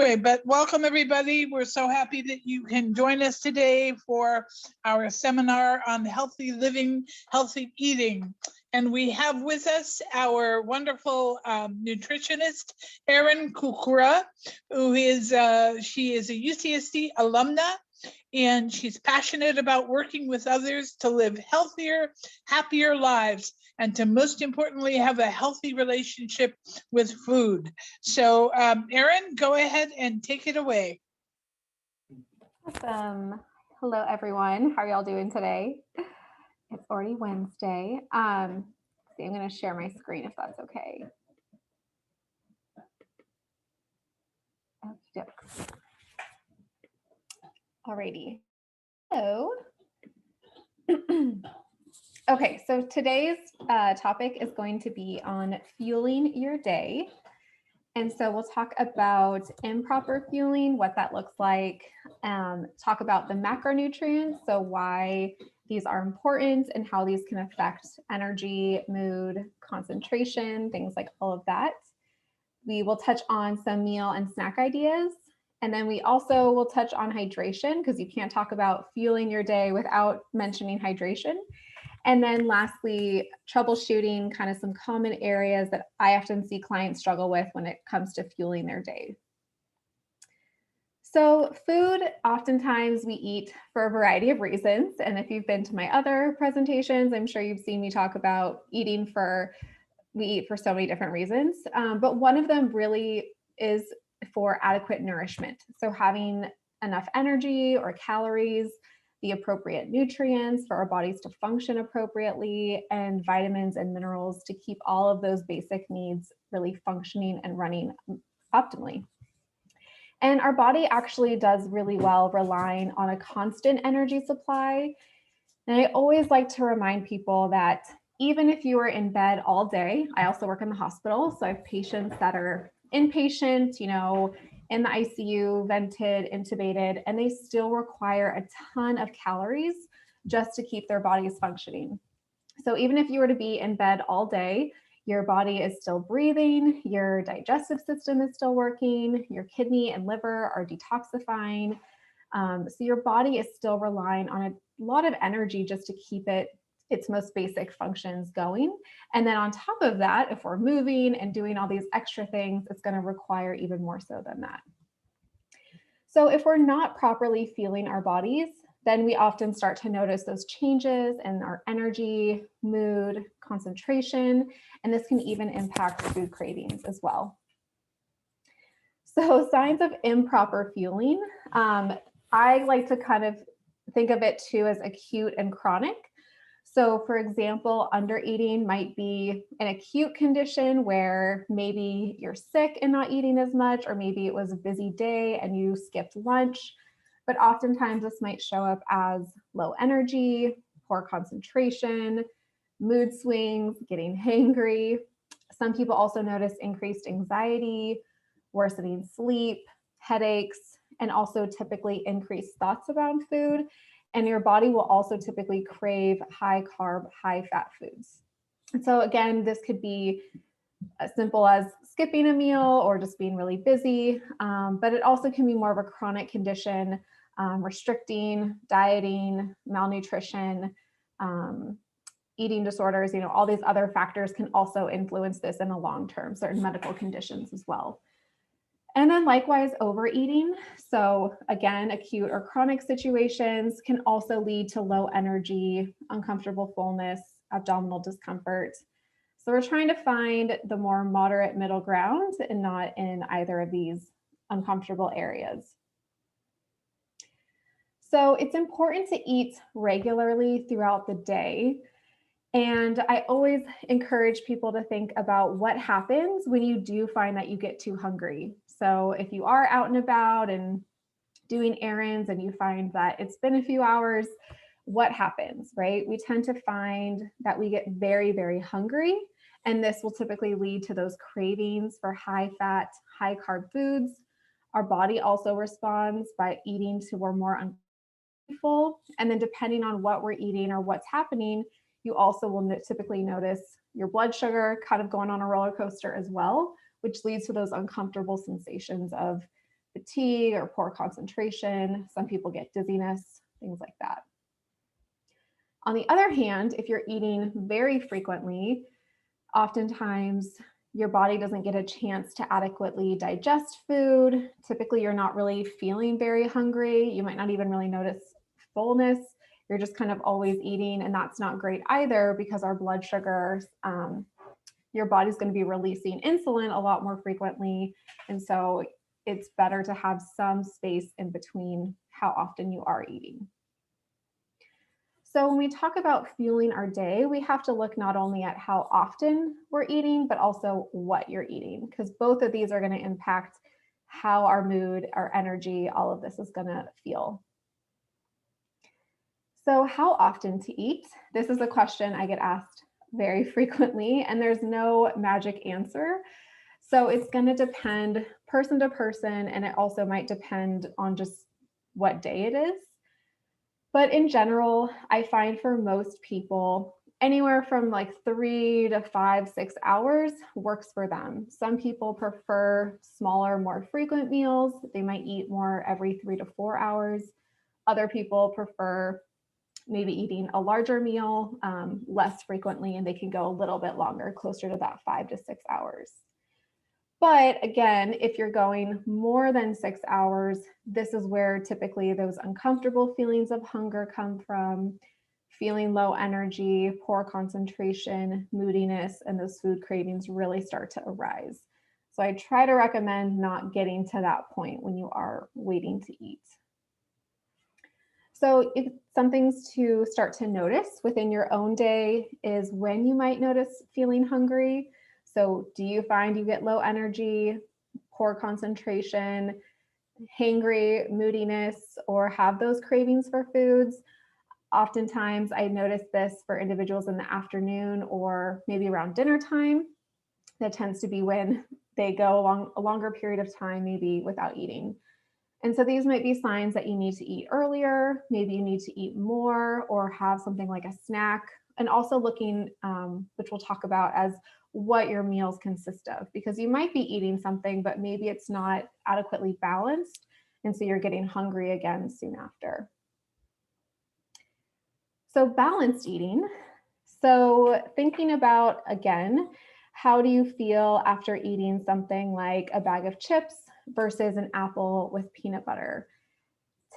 But welcome everybody. We're so happy that you can join us today for our seminar on healthy living, healthy eating. And we have with us our wonderful nutritionist, Erin Kukura, who is, she is a UCSD alumna, and she's passionate about working with others to live healthier, happier lives, and to most importantly, have a healthy relationship with food. So Erin, go ahead and take it away. Awesome. Hello, everyone. How are y'all doing today? It's already Wednesday. I'm going to share my screen if that's okay. Okey-doke. Alrighty. So, okay, so today's topic is going to be on fueling your day. And so we'll talk about improper fueling, what that looks like, talk about the macronutrients, so why these are important and how these can affect energy, mood, concentration, things like all of that. We will touch on some meal and snack ideas. And then we also will touch on hydration, because you can't talk about fueling your day without mentioning hydration. And then lastly, troubleshooting kind of some common areas that I often see clients struggle with when it comes to fueling their day. So food, oftentimes we eat for a variety of reasons. And if you've been to my other presentations, I'm sure you've seen me talk about we eat for so many different reasons. But one of them really is for adequate nourishment. So having enough energy or calories, the appropriate nutrients for our bodies to function appropriately, and vitamins and minerals to keep all of those basic needs really functioning and running optimally. And our body actually does really well relying on a constant energy supply. And I always like to remind people that even if you are in bed all day, I also work in the hospital, so I have patients that are inpatient, in the ICU, vented, intubated, and they still require a ton of calories just to keep their bodies functioning. So even if you were to be in bed all day, your body is still breathing, your digestive system is still working, your kidney and liver are detoxifying. So your body is still relying on a lot of energy just to keep its most basic functions going. And then on top of that, if we're moving and doing all these extra things, it's going to require even more so than that. So if we're not properly fueling our bodies, then we often start to notice those changes in our energy, mood, concentration, and this can even impact food cravings as well. So signs of improper fueling, I like to kind of think of it too as acute and chronic. So for example, undereating might be an acute condition where maybe you're sick and not eating as much, or maybe it was a busy day and you skipped lunch. But oftentimes this might show up as low energy, poor concentration, mood swings, getting hangry. Some people also notice increased anxiety, worsening sleep, headaches, and also typically increased thoughts around food. And your body will also typically crave high carb, high fat foods. And so again, this could be as simple as skipping a meal or just being really busy, but it also can be more of a chronic condition, restricting, dieting, malnutrition, eating disorders, all these other factors can also influence this in the long term, certain medical conditions as well. And then likewise, overeating. So again, acute or chronic situations can also lead to low energy, uncomfortable fullness, abdominal discomfort. So we're trying to find the more moderate middle ground and not in either of these uncomfortable areas. So it's important to eat regularly throughout the day. And I always encourage people to think about what happens when you do find that you get too hungry. So if you are out and about and doing errands and you find that it's been a few hours, what happens, right? We tend to find that we get very, very hungry. And this will typically lead to those cravings for high fat, high carb foods. Our body also responds by eating to we're more full. And then depending on what we're eating or what's happening, you also will typically notice your blood sugar kind of going on a roller coaster as well, which leads to those uncomfortable sensations of fatigue or poor concentration. Some people get dizziness, things like that. On the other hand, if you're eating very frequently, oftentimes your body doesn't get a chance to adequately digest food. Typically, you're not really feeling very hungry. You might not even really notice fullness. You're just kind of always eating, and that's not great either because our blood sugars, your body's going to be releasing insulin a lot more frequently. And so it's better to have some space in between how often you are eating. So when we talk about fueling our day, we have to look not only at how often we're eating, but also what you're eating, because both of these are going to impact how our mood, our energy, all of this is going to feel. So how often to eat? This is a question I get asked very frequently, and there's no magic answer. So it's going to depend person to person, and it also might depend on just what day it is. But in general, I find for most people, anywhere from like 3 to 5, 6 hours works for them. Some people prefer smaller, more frequent meals. They might eat more every 3 to 4 hours. Other people prefer maybe eating a larger meal less frequently, and they can go a little bit longer, closer to that 5 to 6 hours. But again, if you're going more than 6 hours, this is where typically those uncomfortable feelings of hunger come from, feeling low energy, poor concentration, moodiness, and those food cravings really start to arise. So I try to recommend not getting to that point when you are waiting to eat. So if some things to start to notice within your own day is when you might notice feeling hungry. So do you find you get low energy, poor concentration, hangry, moodiness, or have those cravings for foods? Oftentimes I notice this for individuals in the afternoon or maybe around dinner time. That tends to be when they go a longer period of time, maybe without eating. And so these might be signs that you need to eat earlier, maybe you need to eat more or have something like a snack. And also looking, which we'll talk about, as what your meals consist of, because you might be eating something, but maybe it's not adequately balanced. And so you're getting hungry again soon after. So balanced eating. So thinking about, again, how do you feel after eating something like a bag of chips versus an apple with peanut butter?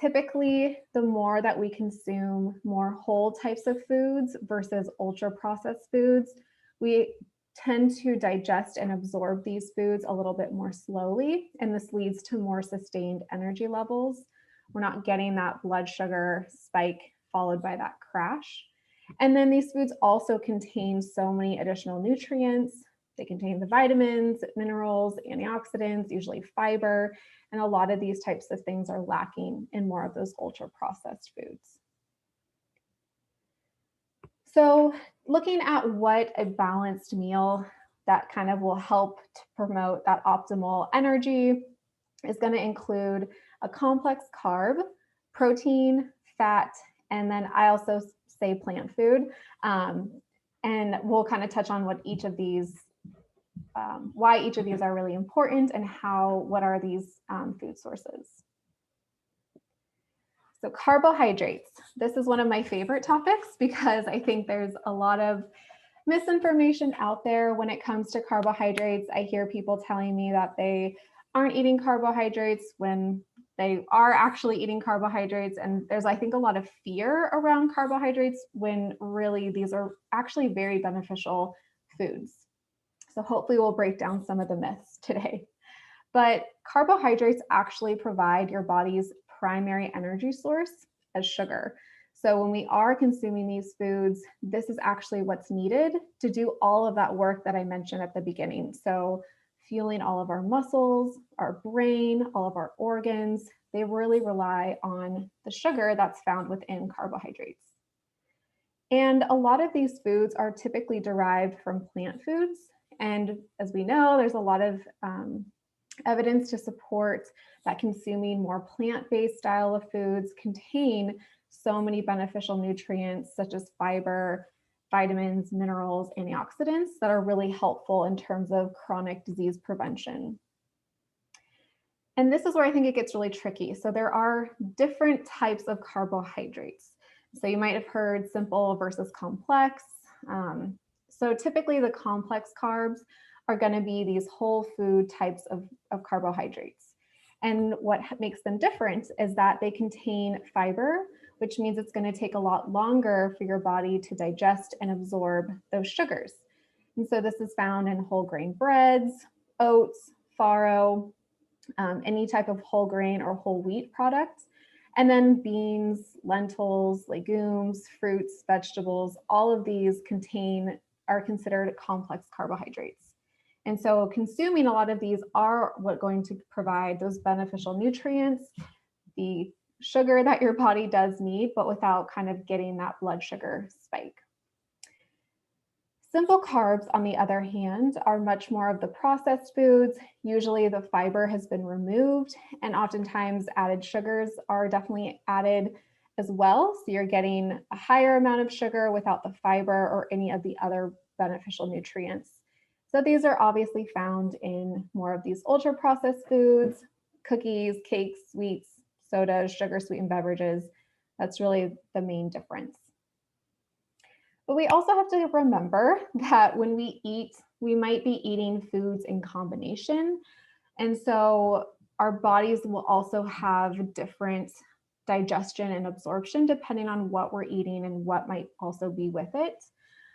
Typically, the more that we consume more whole types of foods versus ultra processed foods, we tend to digest and absorb these foods a little bit more slowly, and this leads to more sustained energy levels. We're not getting that blood sugar spike followed by that crash. And then these foods also contain so many additional nutrients. They contain the vitamins, minerals, antioxidants, usually fiber, and a lot of these types of things are lacking in more of those ultra processed foods. So looking at what a balanced meal that kind of will help to promote that optimal energy is going to include a complex carb, protein, fat, and then I also say plant food. And we'll kind of touch on what each of these, why each of these are really important and what are these food sources. So carbohydrates. This is one of my favorite topics because I think there's a lot of misinformation out there when it comes to carbohydrates. I hear people telling me that they aren't eating carbohydrates when they are actually eating carbohydrates. And there's, I think, a lot of fear around carbohydrates when really these are actually very beneficial foods. So hopefully we'll break down some of the myths today. But carbohydrates actually provide your body's primary energy source as sugar. So when we are consuming these foods, this is actually what's needed to do all of that work that I mentioned at the beginning. So fueling all of our muscles, our brain, all of our organs, they really rely on the sugar that's found within carbohydrates. And a lot of these foods are typically derived from plant foods. And as we know, there's a lot of evidence to support that consuming more plant-based style of foods contain so many beneficial nutrients such as fiber, vitamins, minerals, antioxidants that are really helpful in terms of chronic disease prevention. And this is where I think it gets really tricky. So there are different types of carbohydrates. So you might have heard simple versus complex. So typically the complex carbs are going to be these whole food types of carbohydrates. And what makes them different is that they contain fiber, which means it's going to take a lot longer for your body to digest and absorb those sugars. And so this is found in whole grain breads, oats, farro, any type of whole grain or whole wheat products. And then beans, lentils, legumes, fruits, vegetables, all of these are considered complex carbohydrates. And so consuming a lot of these are what's going to provide those beneficial nutrients, the sugar that your body does need, but without kind of getting that blood sugar spike. Simple carbs, on the other hand, are much more of the processed foods. Usually the fiber has been removed, and oftentimes added sugars are definitely added as well. So you're getting a higher amount of sugar without the fiber or any of the other beneficial nutrients. So these are obviously found in more of these ultra processed foods, cookies, cakes, sweets, sodas, sugar sweetened beverages. That's really the main difference. But we also have to remember that when we eat, we might be eating foods in combination. And so our bodies will also have different digestion and absorption depending on what we're eating and what might also be with it.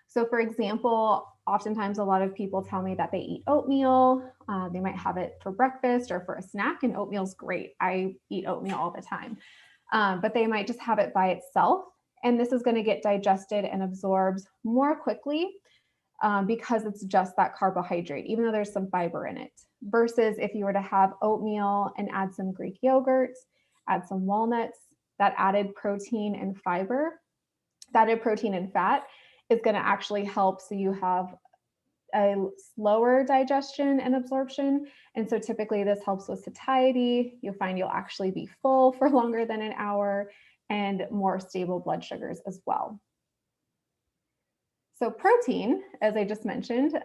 So for example, oftentimes a lot of people tell me that they eat oatmeal. They might have it for breakfast or for a snack, and oatmeal's great. I eat oatmeal all the time. But they might just have it by itself. And this is going to get digested and absorbed more quickly because it's just that carbohydrate, even though there's some fiber in it. Versus if you were to have oatmeal and add some Greek yogurt, add some walnuts, that added protein and fiber, that added protein and fat is going to actually help so you have a slower digestion and absorption. And so typically this helps with satiety. You'll find you'll actually be full for longer than an hour and more stable blood sugars as well. So protein, as I just mentioned,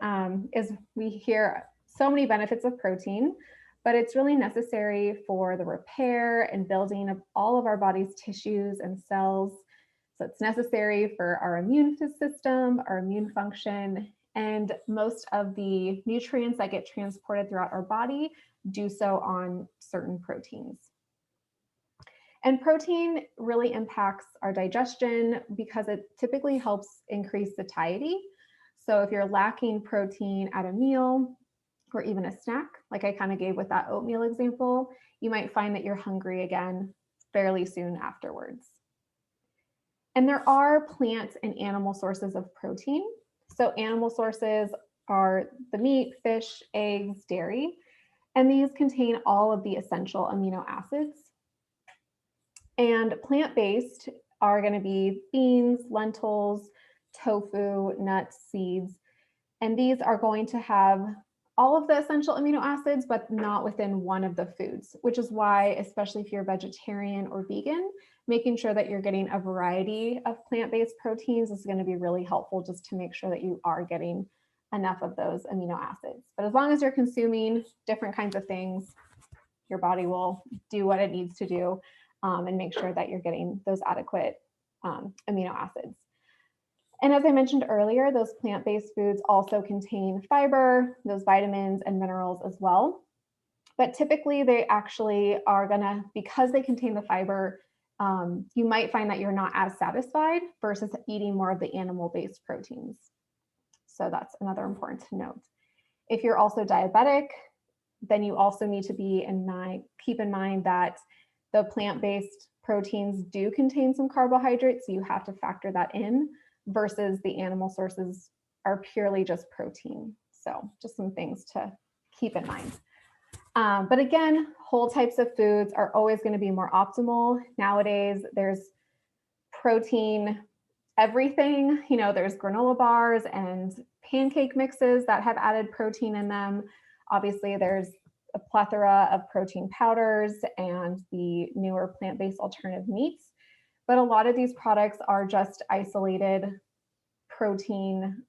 we hear so many benefits of protein, but it's really necessary for the repair and building of all of our body's tissues and cells. So it's necessary for our immune system, our immune function, and most of the nutrients that get transported throughout our body do so on certain proteins. And protein really impacts our digestion because it typically helps increase satiety. So if you're lacking protein at a meal or even a snack, like I kind of gave with that oatmeal example, you might find that you're hungry again fairly soon afterwards. And there are plant and animal sources of protein. So animal sources are the meat, fish, eggs, dairy, and these contain all of the essential amino acids. And plant-based are going to be beans, lentils, tofu, nuts, seeds, and these are going to have all of the essential amino acids, but not within one of the foods, which is why, especially if you're vegetarian or vegan, making sure that you're getting a variety of plant-based proteins is going to be really helpful just to make sure that you are getting enough of those amino acids. But as long as you're consuming different kinds of things, your body will do what it needs to do and make sure that you're getting those adequate amino acids. And as I mentioned earlier, those plant-based foods also contain fiber, those vitamins and minerals as well. But typically they actually are gonna, because they contain the fiber, you might find that you're not as satisfied versus eating more of the animal-based proteins. So that's another important to note. If you're also diabetic, then you also need to keep in mind that the plant-based proteins do contain some carbohydrates, so you have to factor that in, versus the animal sources are purely just protein. So just some things to keep in mind. But again, whole types of foods are always going to be more optimal. Nowadays, there's protein everything. You know, there's granola bars and pancake mixes that have added protein in them. Obviously, there's a plethora of protein powders and the newer plant-based alternative meats. But a lot of these products are just isolated protein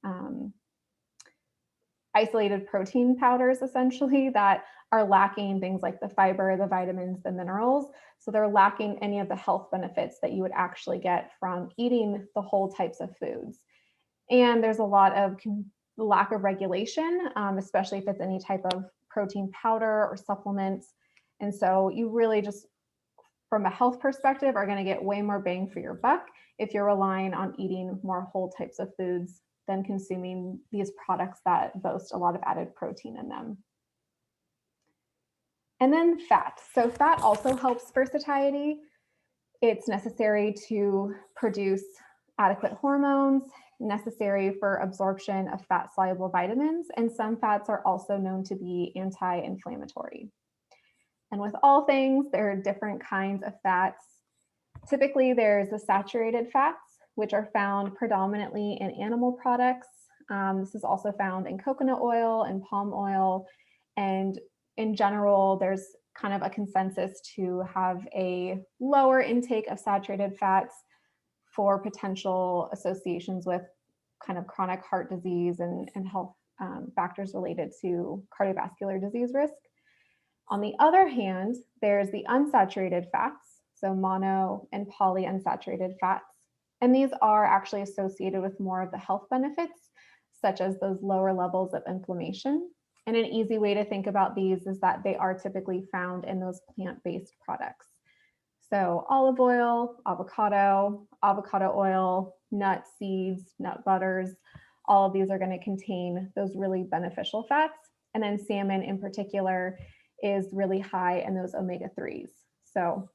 isolated protein powders essentially that are lacking things like the fiber, the vitamins, the minerals. So they're lacking any of the health benefits that you would actually get from eating the whole types of foods. And there's a lot of lack of regulation, especially if it's any type of protein powder or supplements. And so you really just, from a health perspective, are going to get way more bang for your buck if you're relying on eating more whole types of foods than consuming these products that boast a lot of added protein in them. And then fat. So fat also helps for satiety. It's necessary to produce adequate hormones, necessary for absorption of fat-soluble vitamins, and some fats are also known to be anti-inflammatory. And with all things, there are different kinds of fats. Typically, there's the saturated fats, which are found predominantly in animal products. This is also found in coconut oil and palm oil. And in general, there's kind of a consensus to have a lower intake of saturated fats for potential associations with kind of chronic heart disease and health factors related to cardiovascular disease risk. On the other hand, there's the unsaturated fats, so mono and polyunsaturated fats. And these are actually associated with more of the health benefits, such as those lower levels of inflammation. And an easy way to think about these is that they are typically found in those plant-based products. So olive oil, avocado oil, nuts, seeds, nut butters, all of these are going to contain those really beneficial fats. And then salmon in particular is really high in those omega-3s. So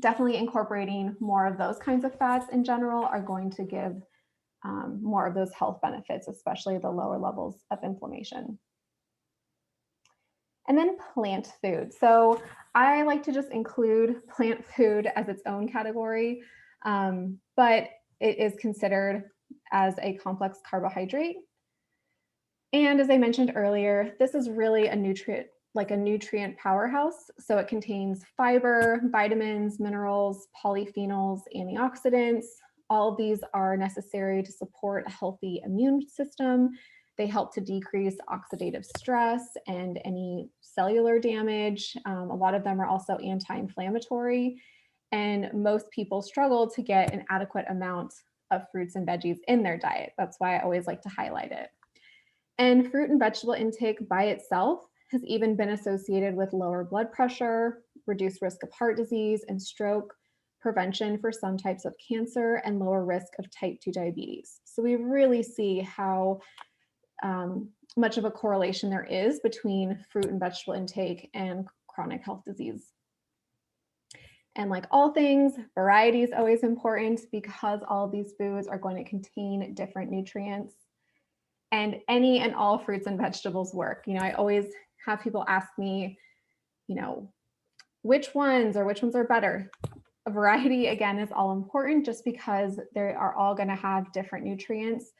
definitely incorporating more of those kinds of fats in general are going to give more of those health benefits, especially the lower levels of inflammation. And then plant food. So I like to just include plant food as its own category, but it is considered as a complex carbohydrate. And as I mentioned earlier, this is really a nutrient powerhouse. So it contains fiber, vitamins, minerals, polyphenols, antioxidants. All of these are necessary to support a healthy immune system. They help to decrease oxidative stress and any cellular damage. A lot of them are also anti-inflammatory. And most people struggle to get an adequate amount of fruits and veggies in their diet. That's why I always like to highlight it. And fruit and vegetable intake by itself has even been associated with lower blood pressure, reduced risk of heart disease and stroke, prevention for some types of cancer, and lower risk of type 2 diabetes. So we really see how much of a correlation there is between fruit and vegetable intake and chronic health disease. And like all things, variety is always important because all of these foods are going to contain different nutrients. And any and all fruits and vegetables work. I always have people ask me, which ones are better? A variety, again, is all important just because they are all going to have different nutrients.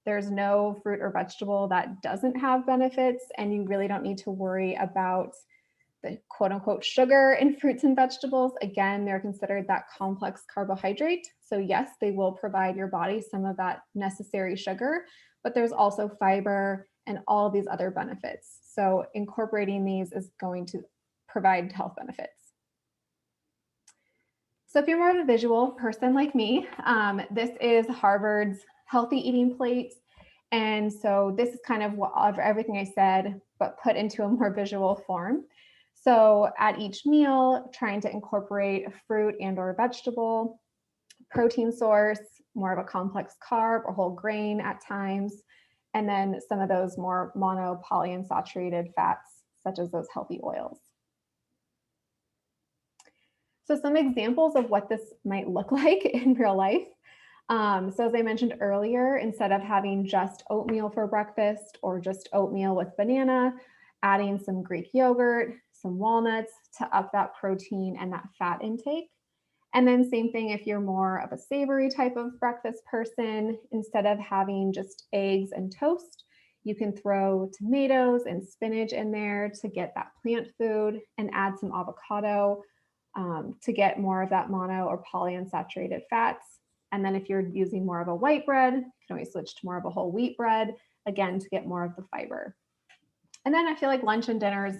There's no fruit or vegetable that doesn't have benefits, and you really don't need to worry about the quote unquote sugar in fruits and vegetables. Again, they're considered that complex carbohydrate. So yes, they will provide your body some of that necessary sugar, but there's also fiber and all of these other benefits. So incorporating these is going to provide health benefits. So if you're more of a visual person like me, this is Harvard's healthy eating plate. And so this is kind of everything I said, but put into a more visual form. So at each meal, trying to incorporate a fruit and or vegetable, protein source, more of a complex carb or whole grain at times, and then some of those more mono, polyunsaturated fats, such as those healthy oils. So some examples of what this might look like in real life. So as I mentioned earlier, instead of having just oatmeal for breakfast or just oatmeal with banana, adding some Greek yogurt, some walnuts to up that protein and that fat intake. And then same thing if you're more of a savory type of breakfast person, instead of having just eggs and toast, you can throw tomatoes and spinach in there to get that plant food and add some avocado to get more of that mono or polyunsaturated fats. And then if you're using more of a white bread, you can always switch to more of a whole wheat bread, again, to get more of the fiber. And then I feel like lunch and dinners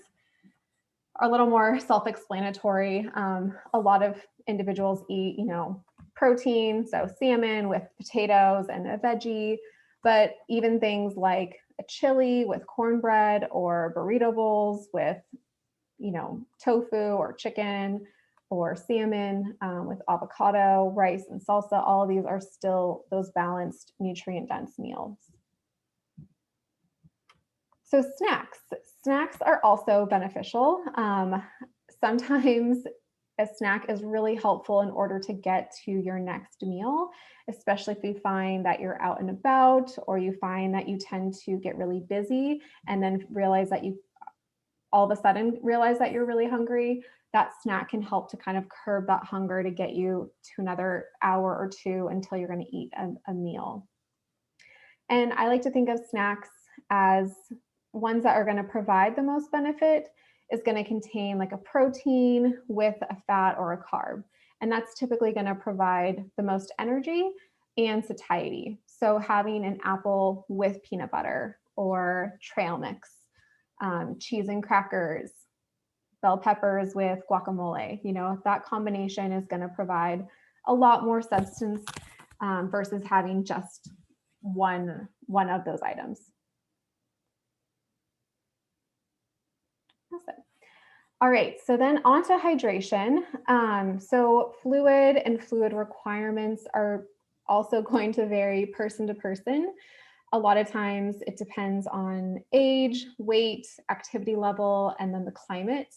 are a little more self-explanatory. A lot of individuals eat, protein, so salmon with potatoes and a veggie, but even things like a chili with cornbread or burrito bowls with, tofu or chicken or salmon with avocado, rice, and salsa. All of these are still those balanced, nutrient-dense meals. So snacks are also beneficial. Sometimes a snack is really helpful in order to get to your next meal, especially if you find that you're out and about, or you find that you tend to get really busy and then realize that you all of a sudden realize that you're really hungry. That snack can help to kind of curb that hunger to get you to another hour or two until you're going to eat a meal. And I like to think of snacks as ones that are going to provide the most benefit is going to contain like a protein with a fat or a carb. And that's typically going to provide the most energy and satiety. So having an apple with peanut butter or trail mix, cheese and crackers, bell peppers with guacamole, that combination is going to provide a lot more substance versus having just one of those items. Awesome. All right, so then on to hydration. So fluid and fluid requirements are also going to vary person to person. A lot of times it depends on age, weight, activity level, and then the climate.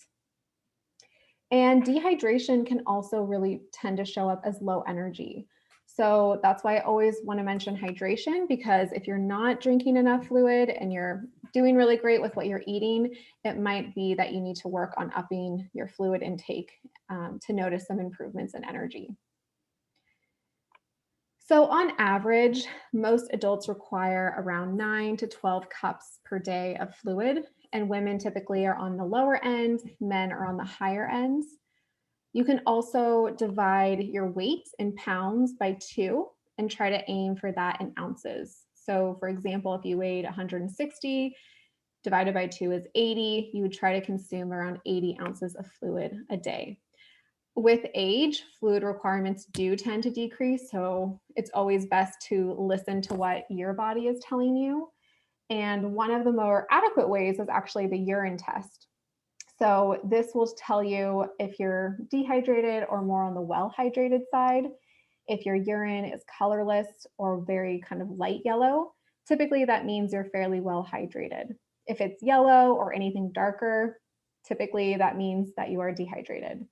And dehydration can also really tend to show up as low energy. So that's why I always want to mention hydration, because if you're not drinking enough fluid and you're doing really great with what you're eating, it might be that you need to work on upping your fluid intake to notice some improvements in energy. So on average, most adults require around 9 to 12 cups per day of fluid, and women typically are on the lower end, men are on the higher ends. You can also divide your weight in pounds by 2 and try to aim for that in ounces. So for example, if you weighed 160, divided by 2 is 80, you would try to consume around 80 ounces of fluid a day. With age, fluid requirements do tend to decrease, so it's always best to listen to what your body is telling you. And one of the more adequate ways is actually the urine test. So this will tell you if you're dehydrated or more on the well-hydrated side. If your urine is colorless or very kind of light yellow, typically that means you're fairly well hydrated. If it's yellow or anything darker, typically that means that you are dehydrated.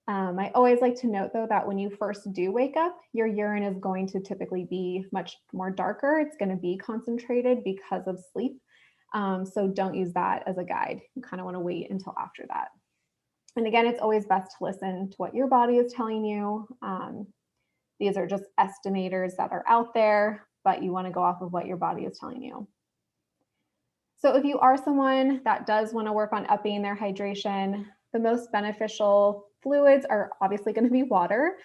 I always like to note though that when you first do wake up, your urine is going to typically be much more darker. It's going to be concentrated because of sleep. So don't use that as a guide. You kind of want to wait until after that. And again, it's always best to listen to what your body is telling you. These are just estimators that are out there, but you want to go off of what your body is telling you. So if you are someone that does want to work on upping their hydration, the most beneficial fluids are obviously going to be water.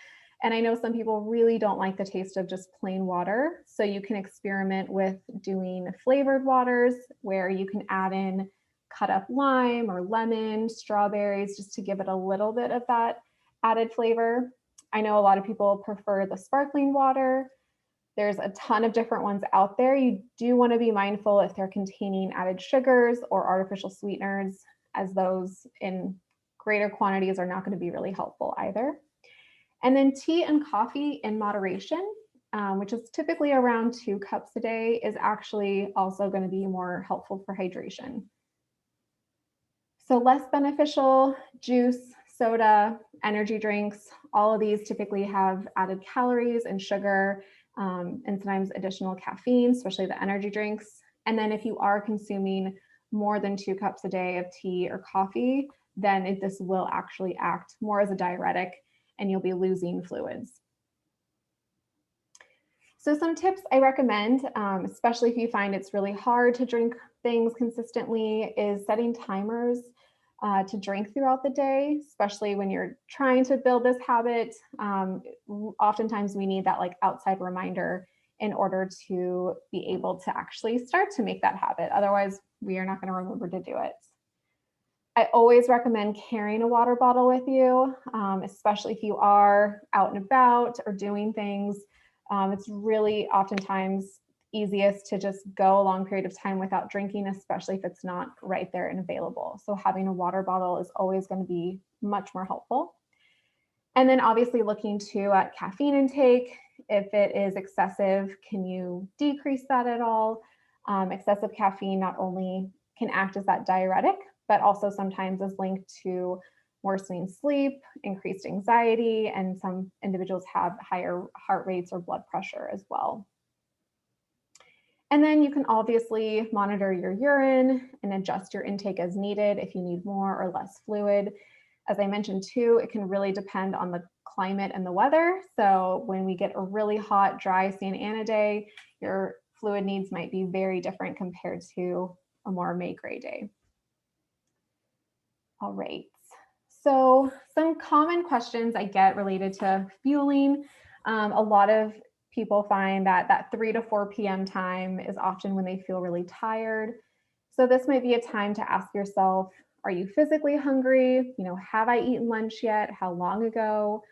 And I know some people really don't like the taste of just plain water. So you can experiment with doing flavored waters where you can add in cut up lime or lemon, strawberries, just to give it a little bit of that added flavor. I know a lot of people prefer the sparkling water. There's a ton of different ones out there. You do want to be mindful if they're containing added sugars or artificial sweeteners, as those in greater quantities are not going to be really helpful either. And then tea and coffee in moderation, which is typically around 2 cups a day, is actually also going to be more helpful for hydration. So less beneficial, juice, soda, energy drinks, all of these typically have added calories and sugar, and sometimes additional caffeine, especially the energy drinks. And then if you are consuming more than 2 cups a day of tea or coffee, then this will actually act more as a diuretic and you'll be losing fluids. So some tips I recommend, especially if you find it's really hard to drink things consistently, is setting timers to drink throughout the day, especially when you're trying to build this habit. Oftentimes we need that like outside reminder in order to be able to actually start to make that habit. Otherwise, we are not going to remember to do it. I always recommend carrying a water bottle with you, especially if you are out and about or doing things. It's really oftentimes easiest to just go a long period of time without drinking, especially if it's not right there and available. So having a water bottle is always going to be much more helpful. And then obviously looking too at caffeine intake. If it is excessive, can you decrease that at all? Excessive caffeine not only can act as that diuretic, but also sometimes is linked to worsening sleep, increased anxiety, and some individuals have higher heart rates or blood pressure as well. And then you can obviously monitor your urine and adjust your intake as needed if you need more or less fluid. As I mentioned too, it can really depend on the climate and the weather. So when we get a really hot, dry Santa Ana day, your fluid needs might be very different compared to a more May gray day. All right, so some common questions I get related to fueling. A lot of people find that that 3 to 4 p.m. time is often when they feel really tired. So this might be a time to ask yourself, are you physically hungry? You know, have I eaten lunch yet? How long ago?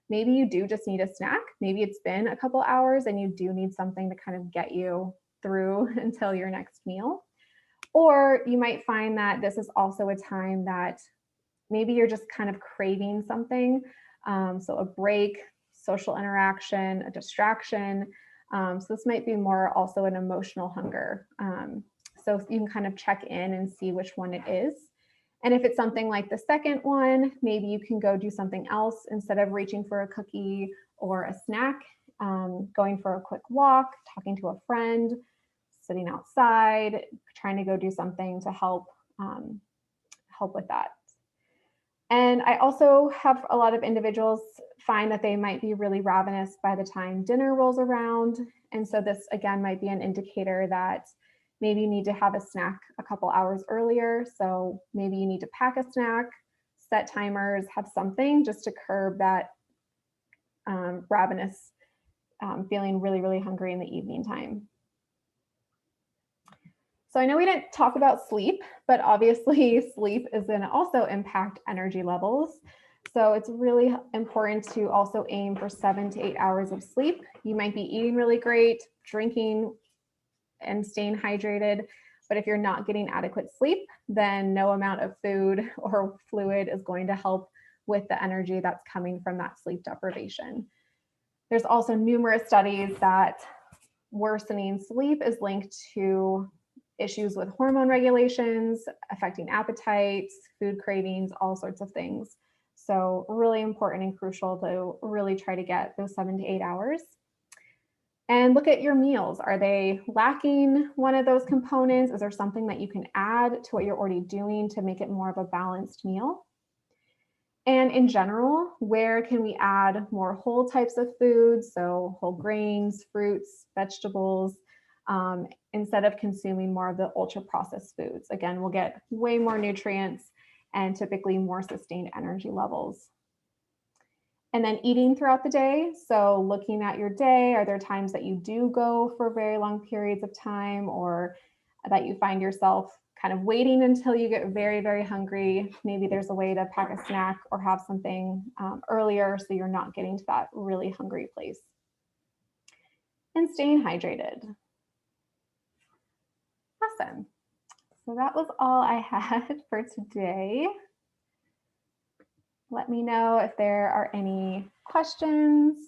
Maybe you do just need a snack. Maybe it's been a couple hours and you do need something to kind of get you through until your next meal. Or you might find that this is also a time that maybe you're just kind of craving something. So a break, social interaction, a distraction. So this might be more also an emotional hunger. So you can kind of check in and see which one it is. And if it's something like the second one, maybe you can go do something else instead of reaching for a cookie or a snack, going for a quick walk, talking to a friend, sitting outside, trying to go do something to help with that. And I also have a lot of individuals find that they might be really ravenous by the time dinner rolls around. And so this again might be an indicator that maybe you need to have a snack a couple hours earlier. So maybe you need to pack a snack, set timers, have something just to curb that ravenous feeling really, really hungry in the evening time. So I know we didn't talk about sleep, but obviously sleep is going to also impact energy levels. So it's really important to also aim for 7 to 8 hours of sleep. You might be eating really great, drinking and staying hydrated, but if you're not getting adequate sleep, then no amount of food or fluid is going to help with the energy that's coming from that sleep deprivation. There's also numerous studies that worsening sleep is linked to issues with hormone regulations, affecting appetites, food cravings, all sorts of things. So really important and crucial to really try to get those 7 to 8 hours. And look at your meals. Are they lacking one of those components? Is there something that you can add to what you're already doing to make it more of a balanced meal? And in general, where can we add more whole types of foods? So whole grains, fruits, vegetables, instead of consuming more of the ultra processed foods. Again, we'll get way more nutrients and typically more sustained energy levels. And then eating throughout the day. So looking at your day, are there times that you do go for very long periods of time, or that you find yourself kind of waiting until you get very, very hungry? Maybe there's a way to pack a snack or have something earlier so you're not getting to that really hungry place. And staying hydrated. Awesome. So that was all I had for today. Let me know if there are any questions.